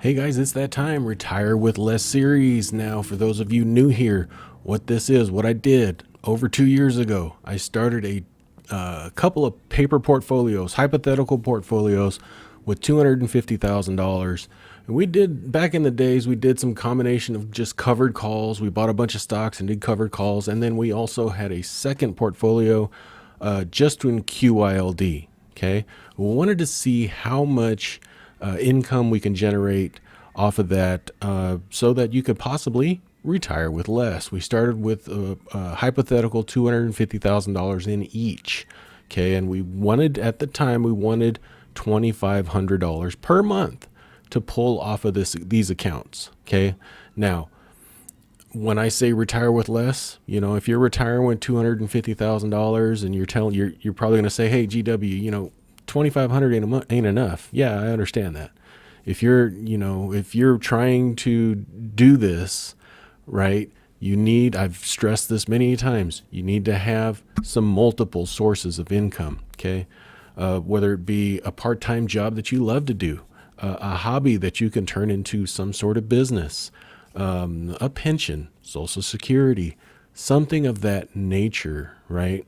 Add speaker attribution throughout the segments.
Speaker 1: Hey guys, it's that time, Retire with Less series. Now, for those of you new here, what this is, what I did over 2 years ago, I started a couple of paper portfolios, hypothetical portfolios with $250,000. And we did, back in the days, we did some combination of just covered calls. We bought a bunch of stocks and did covered calls. And then we also had a second portfolio just in QYLD. Okay. We wanted to see how much income we can generate off of that so that you could possibly retire with less. We started with a hypothetical $250,000 in each. Okay. And we wanted, at the time, we wanted $2,500 per month to pull off of these accounts. Okay. Now, when I say retire with less, if you're retiring with $250,000 and you're probably going to say, hey, GW, 2,500 ain't enough. Yeah, I understand that. If you're trying to do this, right, I've stressed this many times, you need to have some multiple sources of income. Okay. Whether it be a part-time job that you love to do, a hobby that you can turn into some sort of business, a pension, Social Security, something of that nature, right?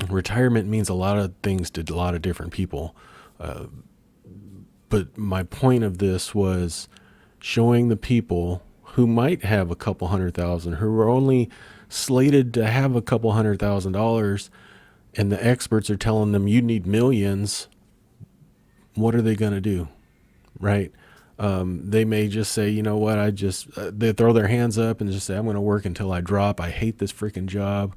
Speaker 1: Retirement means a lot of things to a lot of different people. But my point of this was showing the people who might have a couple 100,000, who are only slated to have a couple $100,000, and the experts are telling them you need millions. What are they going to do? Right? They may just say, you know what, they throw their hands up and just say, I'm going to work until I drop. I hate this freaking job.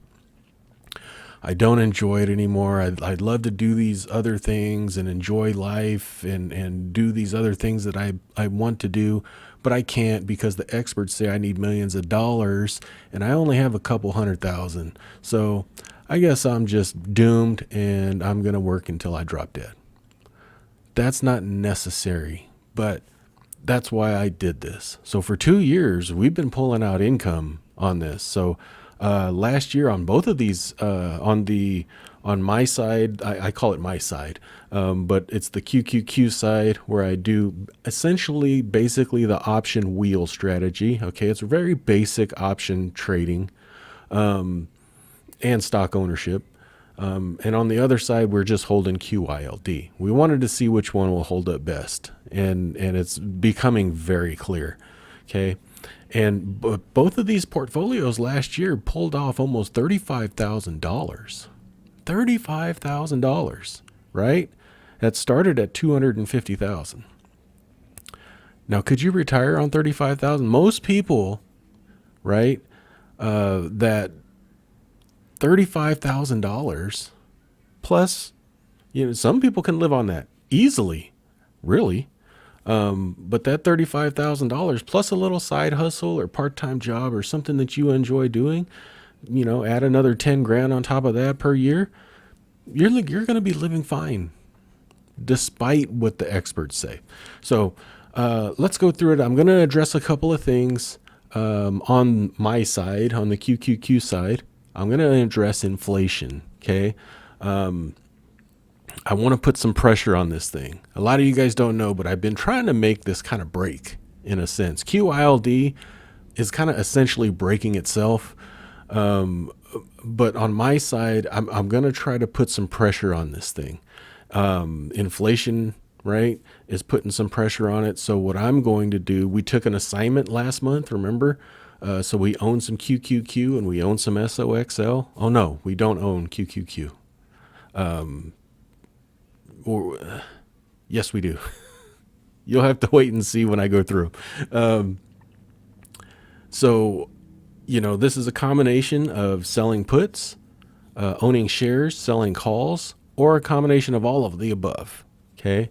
Speaker 1: I don't enjoy it anymore. I'd love to do these other things and enjoy life and do these other things that I want to do, but I can't because the experts say I need millions of dollars and I only have a couple 100,000. So I guess I'm just doomed and I'm going to work until I drop dead. That's not necessary, but that's why I did this. So for 2 years, we've been pulling out income on this. So last year on both of these, on my side, I call it my side, but it's the QQQ side where I do essentially basically the option wheel strategy. Okay. It's a very basic option trading, and stock ownership. And on the other side, we're just holding QYLD. We wanted to see which one will hold up best. And it's becoming very clear. Okay. And both of these portfolios last year pulled off almost $35,000. $35,000, right? That started at 250,000. Now, could you retire on 35,000? Most people, right? That $35,000 plus, some people can live on that easily, really. But that $35,000 plus a little side hustle or part-time job or something that you enjoy doing, add another 10 grand on top of that per year, you're going to be living fine despite what the experts say. So, let's go through it. I'm going to address a couple of things, on my side, on the QQQ side. I'm going to address inflation. Okay. I want to put some pressure on this thing. A lot of you guys don't know, but I've been trying to make this kind of break in a sense. QYLD is kind of essentially breaking itself. But on my side, I'm going to try to put some pressure on this thing. Inflation, right, is putting some pressure on it. So what I'm going to do, we took an assignment last month, remember? So we own some QQQ and we own some SOXL. Oh no, we don't own QQQ. Yes, we do. You'll have to wait and see when I go through. So, this is a combination of selling puts, owning shares, selling calls, or a combination of all of the above. Okay.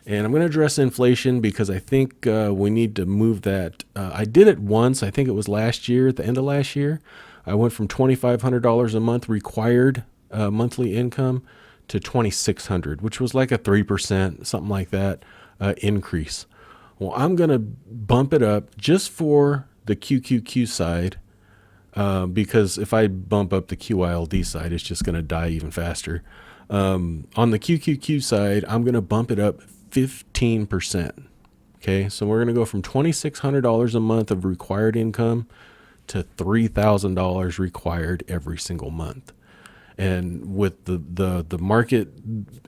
Speaker 1: And I'm going to address inflation because I think we need to move that. I did it once. I think it was last year, at the end of last year. I went from $2,500 a month required monthly income to $2,600, which was like a 3%, something like that, increase. Well, I'm going to bump it up just for the QQQ side, because if I bump up the QYLD side, it's just going to die even faster. On the QQQ side, I'm going to bump it up 15%. Okay, so we're going to go from $2,600 a month of required income to $3,000 required every single month. And with the market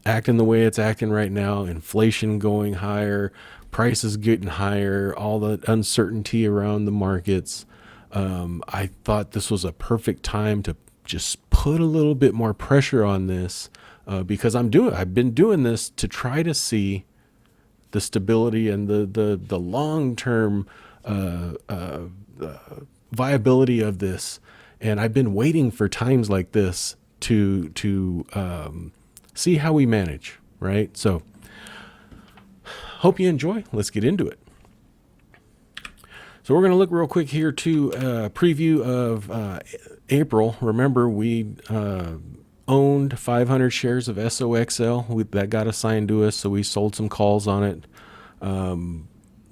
Speaker 1: acting the way it's acting right now, inflation going higher, prices getting higher, all the uncertainty around the markets, I thought this was a perfect time to just put a little bit more pressure on this, because I've been doing this to try to see the stability and the long-term viability of this. And I've been waiting for times like this to see how we manage, right? So hope you enjoy. Let's get into it. So we're going to look real quick here to a preview of April. Remember, we owned 500 shares of SOXL. That got assigned to us, so we sold some calls on it.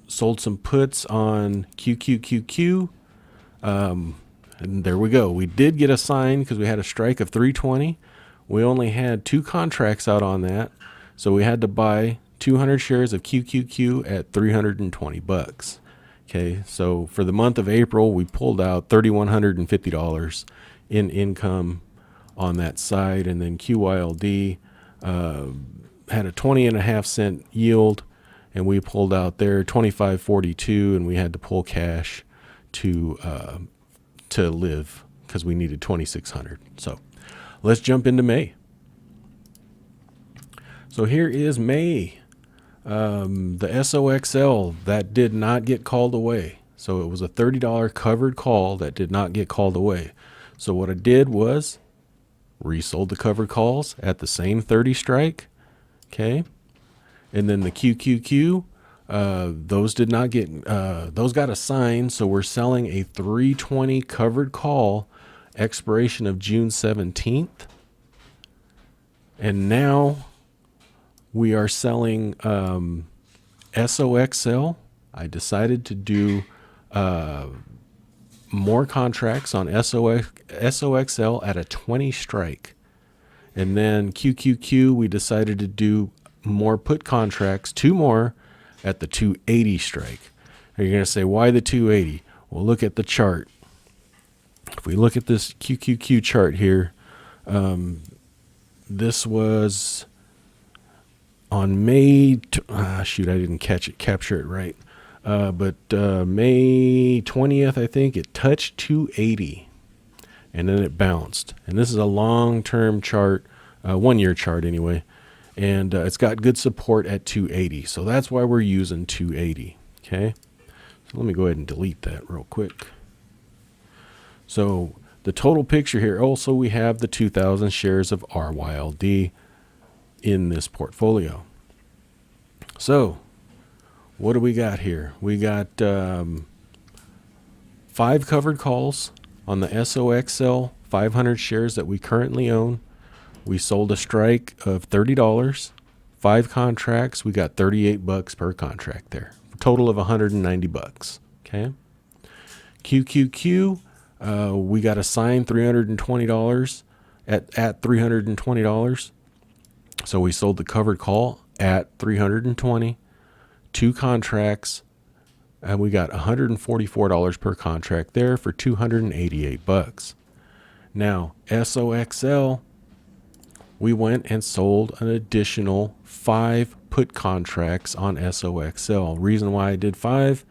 Speaker 1: Sold some puts on QQQQ. And there we go. We did get assigned because we had a strike of 320. We only had 2 contracts out on that, so we had to buy 200 shares of QQQ at $320. Okay, so for the month of April, we pulled out $3,150 in income on that side, and then QYLD had a 20.5 cent yield, and we pulled out there 25.42, and we had to pull cash to live because we needed 2,600. So let's jump into May. So here is May. The SOXL that did not get called away. So it was a $30 covered call that did not get called away. So what I did was resold the covered calls at the same 30 strike. Okay. And then the QQQ, those did not get, those got assigned. So we're selling a 320 covered call, expiration of June 17th. And now we are selling SOXL. I decided to do more contracts on SOXL at a 20 strike. And then QQQ, we decided to do more put contracts, 2 more at the 280 strike. Now you're going to say, why the 280? Well, look at the chart. If we look at this QQQ chart here, this was on May, shoot, I didn't capture it right. But May 20th, I think it touched 280 and then it bounced. And this is a long-term chart, 1-year chart anyway. And it's got good support at 280. So that's why we're using 280. Okay. So let me go ahead and delete that real quick. So the total picture here, also we have the 2,000 shares of RYLD in this portfolio. So what do we got here? We got 5 covered calls on the SOXL 500 shares that we currently own. We sold a strike of $30, 5 contracts. We got $38 per contract there. A total of $190. Okay. QQQ, we got assigned $320 at $320. So we sold the covered call at $320, 2 contracts, and we got $144 per contract there for $288. Now, SOXL, we went and sold an additional 5 put contracts on SOXL. Reason why I did 5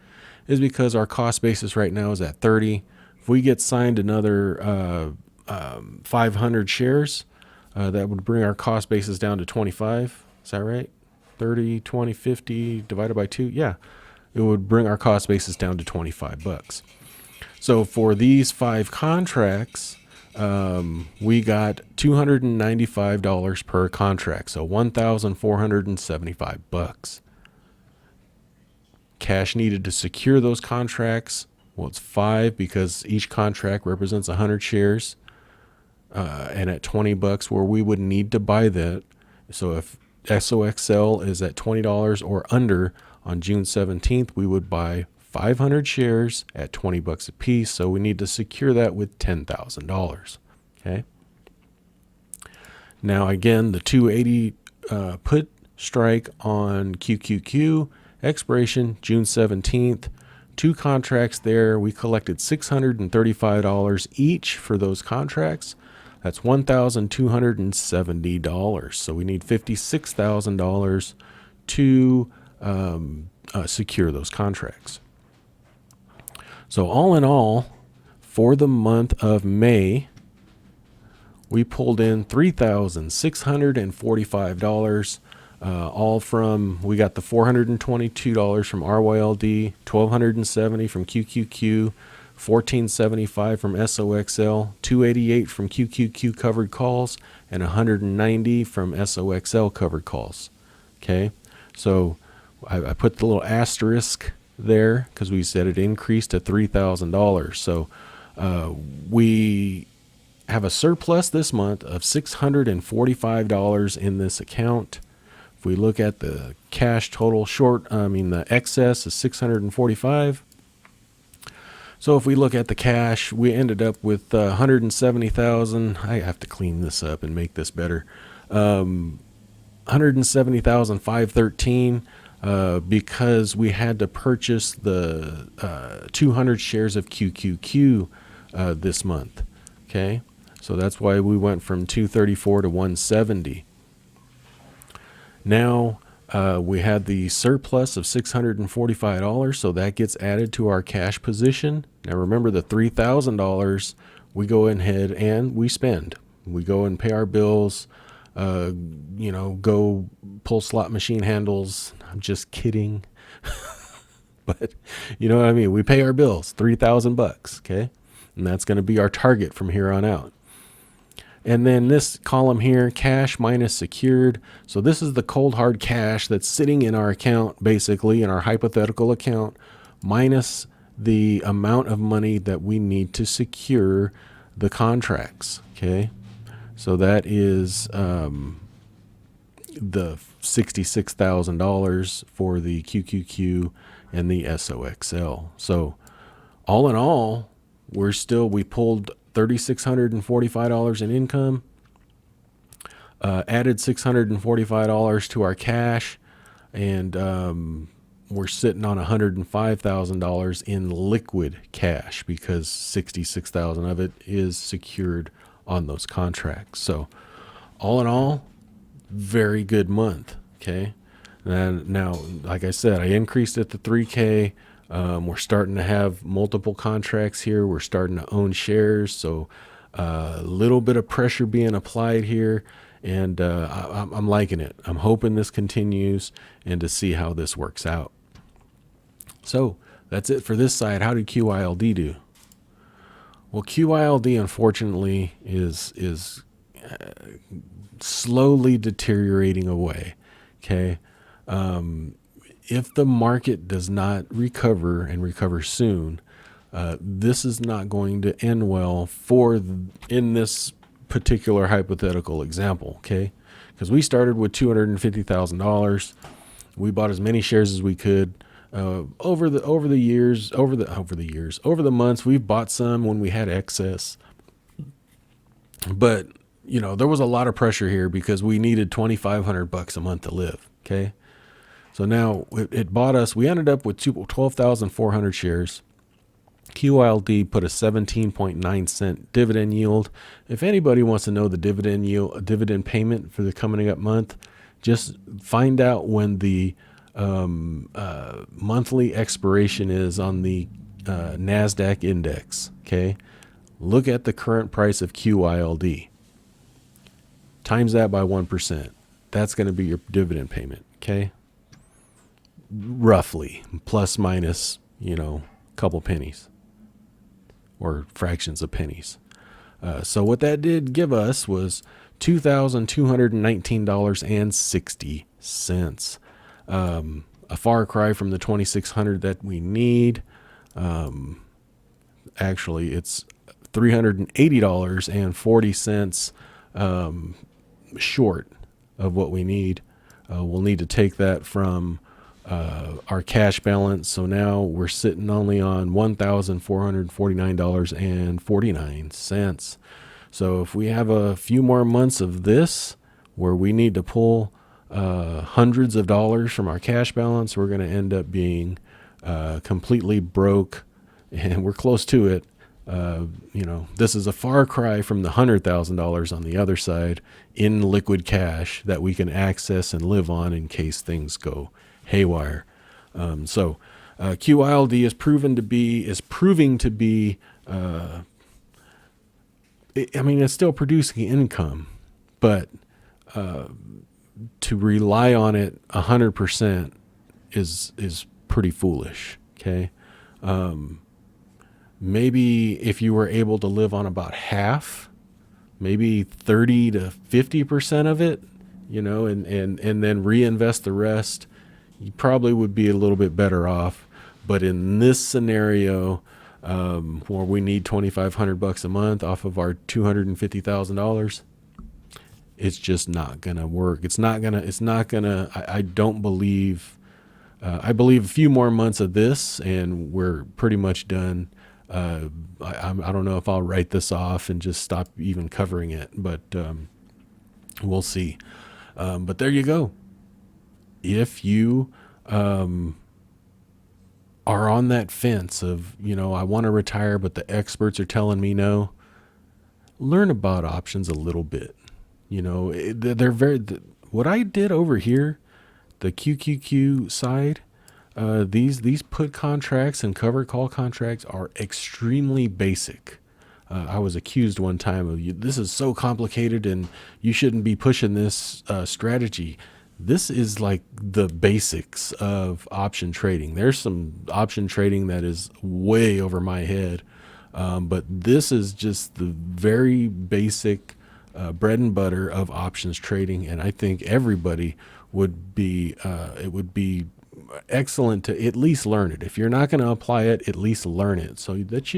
Speaker 1: is because our cost basis right now is at 30. If we get signed another 500 shares, that would bring our cost basis down to 25. Is that right? 30, 20, 50 divided by 2. Yeah, it would bring our cost basis down to $25. So for these 5 contracts, we got $295 per contract. So $1,475. Cash needed to secure those contracts. Well, it's 5 because each contract represents 100 shares. And at $20 where we would need to buy that. So if SOXL is at $20 or under on June 17th, we would buy 500 shares at $20 a piece. So we need to secure that with $10,000. Okay. Now again, the 280 put strike on QQQ Expiration June 17th. 2 contracts there. We collected $635 each for those contracts. That's $1,270. So we need $56,000 to secure those contracts. So all in all, for the month of May, we pulled in $3,645, all from, we got the $422 from RYLD, $1,270 from QQQ, $1,475 from SOXL, $288 from QQQ covered calls, and $190 from SOXL covered calls. Okay, so I put the little asterisk there because we said it increased to $3,000. So we have a surplus this month of $645 in this account. If we look at the cash total the excess is $645. So if we look at the cash, we ended up with $170,000. I have to clean this up and make this better. $170,513 because we had to purchase the 200 shares of QQQ this month. Okay, so that's why we went from 234 to 170. Now we had the surplus of $645, so that gets added to our cash position. Now remember, the $3,000 we go ahead and we spend. We go and pay our bills, go pull slot machine handles. I'm just kidding. But you know what I mean? We pay our bills, $3,000, okay? And that's going to be our target from here on out. And then this column here, cash minus secured. So this is the cold hard cash that's sitting in our account, basically in our hypothetical account, minus the amount of money that we need to secure the contracts. Okay, so that is the $66,000 for the QQQ and the SOXL. So all in all, we pulled $3,645 in income, added $645 to our cash, and we're sitting on $105,000 in liquid cash because $66,000 of it is secured on those contracts. So all in all, very good month. Okay. And now, like I said, I increased it to 3K. We're starting to have multiple contracts here. We're starting to own shares. So a little bit of pressure being applied here, and I'm liking it. I'm hoping this continues and to see how this works out. So that's it for this side. How did QYLD do? Well, QYLD unfortunately is slowly deteriorating away. Okay. If the market does not recover and recover soon, this is not going to end well in this particular hypothetical example. Okay. Because we started with $250,000. We bought as many shares as we could. Over the months, we've bought some when we had excess, but there was a lot of pressure here because we needed $2,500 a month to live. Okay. So now it bought us, we ended up with 12,400 shares. QYLD put a 17.9-cent dividend yield. If anybody wants to know the dividend payment for the coming up month, just find out when the monthly expiration is on the NASDAQ index. Okay. Look at the current price of QYLD. Times that by 1%. That's going to be your dividend payment. Okay. Roughly, plus minus, a couple pennies or fractions of pennies. So what that did give us was $2,219.60. A far cry from the $2,600 that we need. Actually, it's $380.40 short of what we need. We'll need to take that from our cash balance. So now we're sitting only on $1,449.49. So if we have a few more months of this where we need to pull hundreds of dollars from our cash balance. We're going to end up being completely broke, and we're close to it. This is a far cry from the $100,000 on the other side in liquid cash that we can access and live on in case things go haywire. So QYLD is proving to be, it's still producing income, but to rely on it 100% is pretty foolish. Okay. Maybe if you were able to live on about half, maybe 30 to 50% of it, and then reinvest the rest, you probably would be a little bit better off. But in this scenario, where we need $2,500 a month off of our $250,000, it's just not gonna work. I don't believe. I believe a few more months of this, and we're pretty much done. I don't know if I'll write this off and just stop even covering it, but we'll see. But there you go. If you are on that fence of, I want to retire, but the experts are telling me no, learn about options a little bit. What I did over here, the QQQ side, these put contracts and covered call contracts are extremely basic. I was accused one time of, this is so complicated and you shouldn't be pushing this strategy. This is like the basics of option trading. There's some option trading that is way over my head, but this is just the very basic bread and butter of options trading. And I think everybody it would be excellent to at least learn it. If you're not going to apply it, at least learn it so that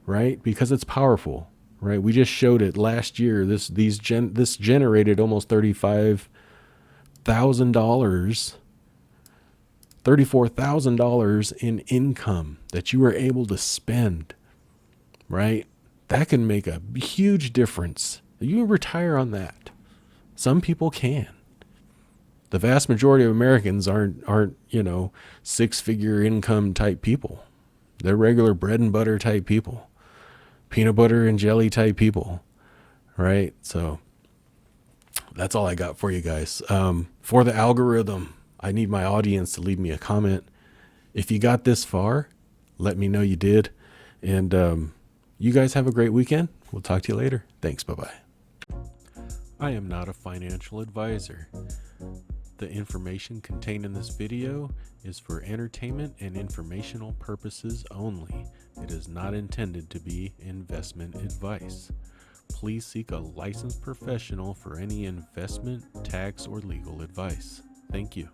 Speaker 1: right? Because it's powerful, right? We just showed it last year. This generated almost $34,000 in income that you were able to spend, right? That can make a huge difference. You retire on that. Some people can. The vast majority of Americans aren't, six-figure income type people. They're regular bread and butter type people, peanut butter and jelly type people, right? So that's all I got for you guys. For the algorithm, I need my audience to leave me a comment. If you got this far, let me know you did. And you guys have a great weekend. We'll talk to you later. Thanks. Bye-bye. I am not a financial advisor. The information contained in this video is for entertainment and informational purposes only. It is not intended to be investment advice. Please seek a licensed professional for any investment, tax, or legal advice. Thank you.